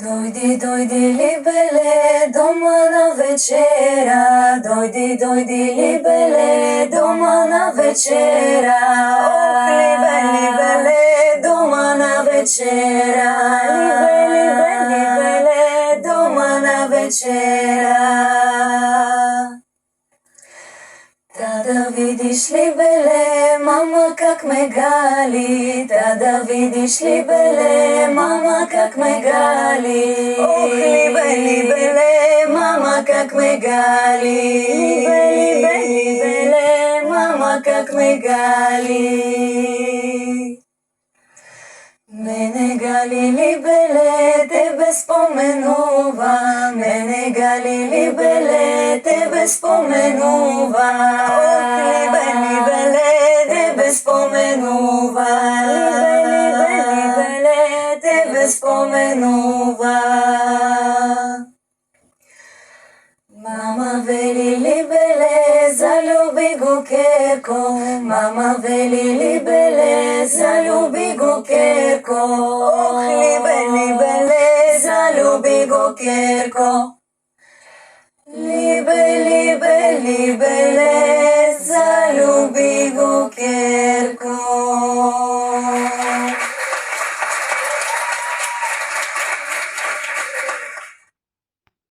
Дојди, дојди либеле, дома на вечера. Дојди, дојди либеле, дома на вечера. Ох, либеле, дома на вечера. Либеле, дома на вечера. Да видиш либеле, мама как ме гали. Да видиш либеле, мама как ме гали. Ох, либеле, мама как ме гали. Либеле, мама как ме гали. Мене гали либеле, тебе споменува. Мене гали либеле, тебе споменува. Ох, либеле, тебе споменува. Либеле, тебе споменува. Мама вели либеле, залюби го Керко. Мама вели либеле, залюби го Керко. Ох, либеле, залюби го Керко. Либеле, залюби го Керко.